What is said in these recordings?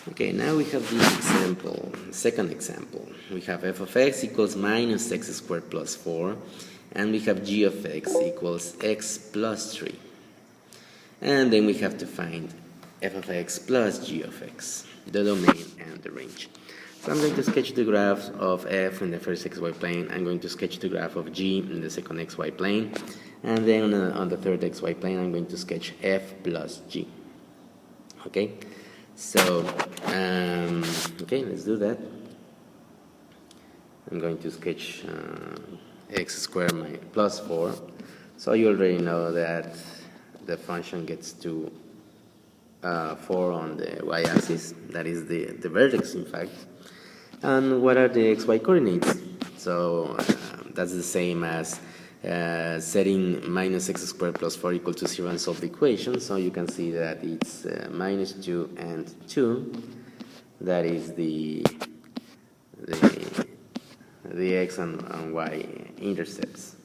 Okay, now we have this example, second example. We have f of x equals minus x squared plus 4, and we have g of x equals x plus 3. And then we have to find f of x plus g of x, the domain and the range. So I'm going to sketch the graph of f in the first xy plane. I'm going to sketch the graph of g in the second xy plane. And then on the third xy plane, I'm going to sketch f plus g. Okay? So, okay, let's do that. I'm going to sketch x squared plus 4. So you already know that the function gets to 4 on the y-axis. That is the vertex, in fact. And what are the xy coordinates? So that's the same as setting minus x squared plus 4 equal to 0 and solve the equation. So you can see that it's minus 2 and 2. That is the x and y intercepts.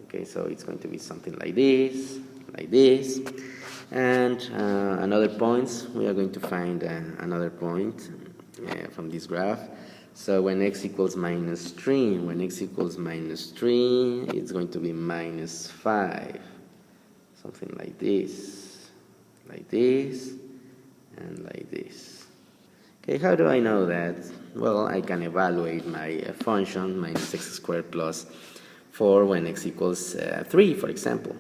Okay, so it's going to be something like this, and another points. We are going to find another point from this graph. So when x equals minus 3, it's going to be minus 5. Something like this, and like this. Okay, how do I know that? Well, I can evaluate my function, minus x squared plus 4 when x equals 3, for example.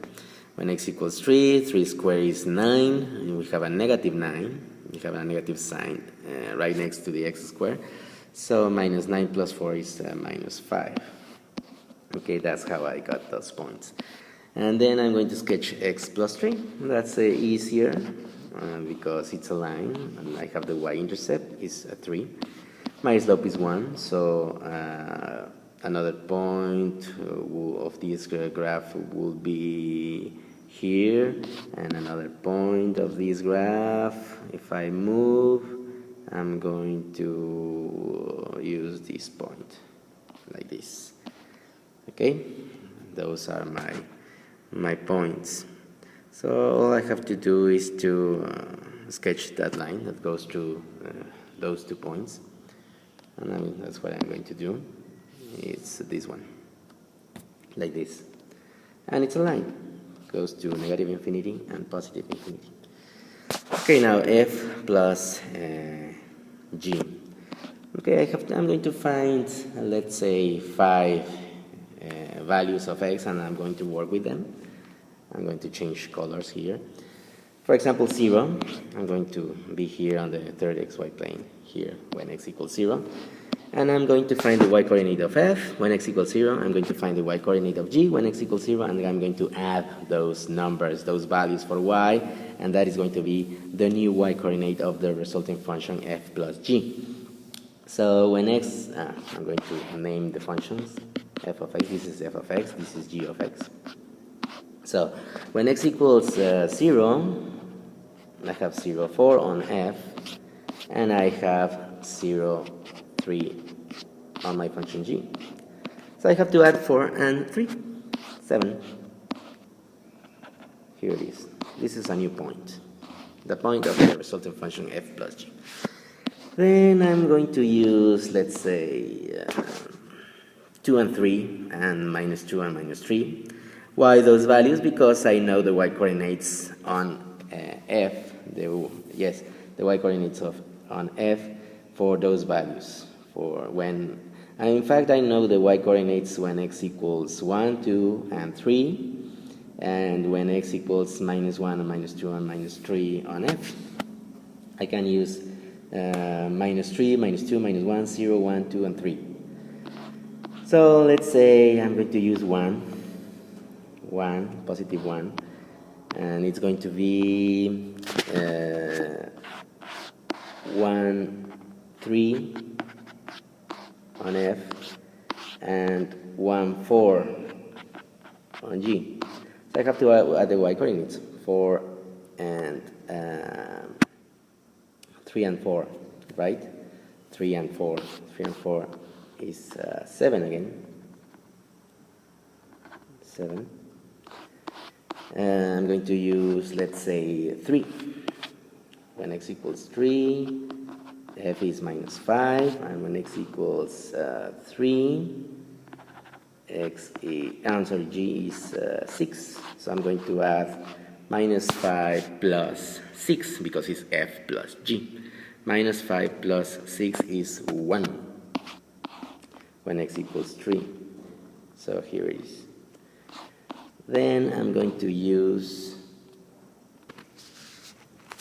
When x equals 3 squared is 9, and we have a negative 9. We have a negative sign right next to the x squared. So minus 9 plus 4 is minus 5. Okay, that's how I got those points. And then I'm going to sketch x plus 3. That's easier because it's a line, and I have the y-intercept is 3. My slope is 1, so another point of this graph will be here, and another point of this graph, if I move, I'm going to use this point, like this. Okay, those are my points. So all I have to do is to sketch that line that goes through those 2 points, and that's what I'm going to do. It's this one, like this, and it's a line, goes to negative infinity and positive infinity. Okay, now f plus g. Okay, I'm going to find, let's say, 5 values of x, and I'm going to work with them. I'm going to change colors here. For example, 0, I'm going to be here on the third xy plane, here, when x equals 0. And I'm going to find the y-coordinate of f when x equals 0. I'm going to find the y-coordinate of g when x equals 0, and I'm going to add those numbers, those values for y, and that is going to be the new y-coordinate of the resulting function f plus g. So when x, I'm going to name the functions, f of x, this is f of x, this is g of x. So when x equals 0, I have 0, 4 on f, and I have 0, 3 on my function g. So I have to add 4 and 3, 7. Here it is. This is a new point, the point of the resulting function f plus g. Then I'm going to use, let's say, 2 and 3, and minus 2 and minus 3. Why those values? Because I know the y-coordinates on f, the y-coordinates on f for those values. For when, and in fact, I know the y-coordinates when x equals 1, 2, and 3, and when x equals minus 1 and minus 2 and minus 3 on f. I can use minus 3, minus 2, minus 1, 0, 1, 2, and 3. So let's say I'm going to use 1, positive 1, and it's going to be 1, 3 on f, and 1, 4 on g. So I have to add the y-coordinates, 4 and 3 and 4, right? 3 and 4. 3 and 4 is 7 again. 7. I'm going to use, let's say, 3. When x equals 3, f is minus 5, and when x equals 3, g is 6. So I'm going to add minus 5 plus 6 because it's f plus g. Minus 5 plus 6 is 1 when x equals 3. So here it is. Then I'm going to use,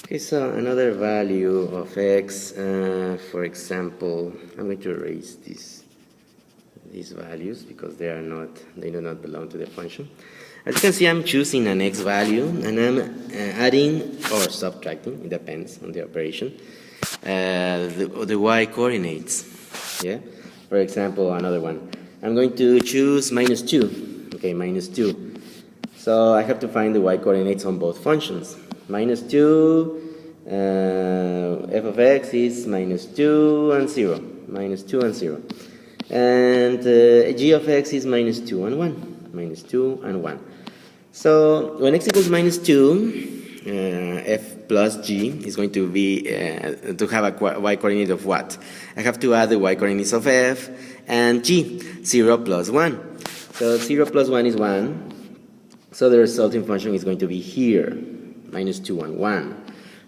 okay, so another value of x, for example, I'm going to erase these values because they do not belong to the function. As you can see, I'm choosing an x value and I'm adding or subtracting, it depends on the operation, the y coordinates. Yeah. For example, another one. I'm going to choose minus 2. Okay, minus 2. So I have to find the y coordinates on both functions. Minus 2, f of x is minus 2 and 0. Minus 2 and 0. And g of x is minus 2 and 1. Minus 2 and 1. So when x equals minus 2, f plus g is going to be to have a y coordinate of what? I have to add the y coordinates of f and g, 0 plus 1. So 0 plus 1 is 1. So the resulting function is going to be here, minus 2 and 1.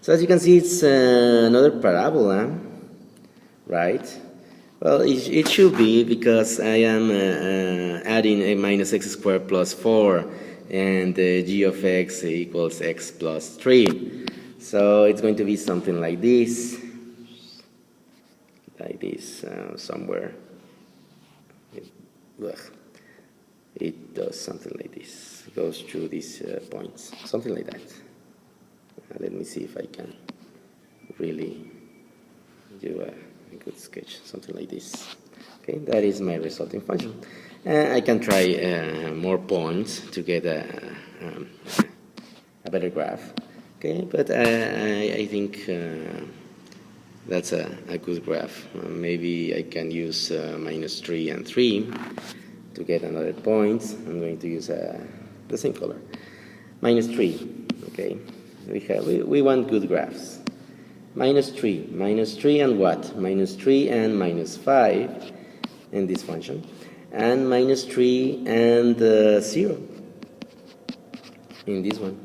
So as you can see, it's another parabola, right? Well, it should be because I am adding a minus x squared plus 4 and g of x equals x plus 3. So it's going to be something like this, somewhere. It does something like this. It goes through these points, something like that. Let me see if I can really do a good sketch, something like this. Okay, that is my resulting function. I can try more points to get a better graph. Okay, but I think that's a good graph. Maybe I can use minus 3 and 3 to get another point. I'm going to use the same color. Minus 3. Okay, we want good graphs. Minus 3 and what? Minus 3 and minus 5 in this function, and minus 3 and 0 in this one.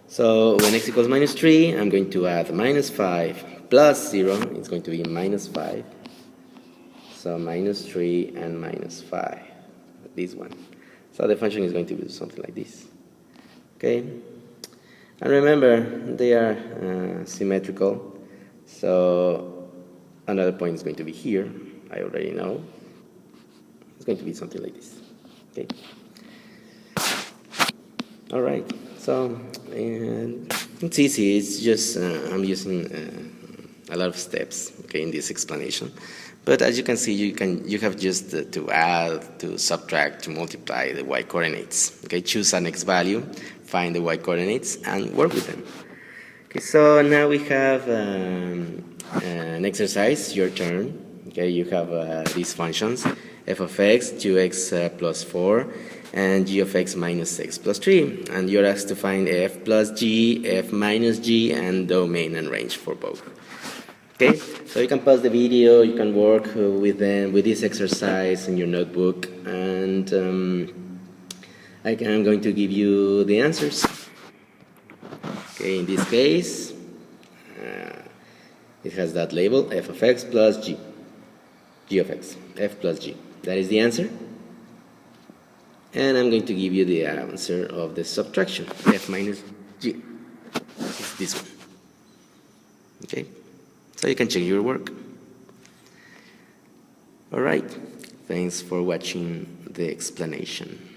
So when x equals minus 3, I'm going to add minus 5 plus 0. It's going to be minus 5. So minus 3 and minus 5. This one. So the function is going to be something like this. Okay? And remember, they are symmetrical. So another point is going to be here. I already know. It's going to be something like this. Okay? All right. So it's easy. It's just I'm using a lot of steps, okay, in this explanation. But as you can see, you have just to add, to subtract, to multiply the y coordinates. Okay, choose an x value, find the y coordinates, and work with them. Okay, so now we have an exercise. Your turn. Okay, you have these functions: f of x, 2x plus 4, and g of x minus x plus 3. And you're asked to find f plus g, f minus g, and domain and range for both. Okay, so you can pause the video, you can work with this exercise in your notebook, and I'm going to give you the answers. Okay, in this case, it has that label, f of x plus g, g of x, f plus g. That is the answer. And I'm going to give you the answer of the subtraction, f minus g. It's this one. Okay. So you can check your work. All right. Thanks for watching the explanation.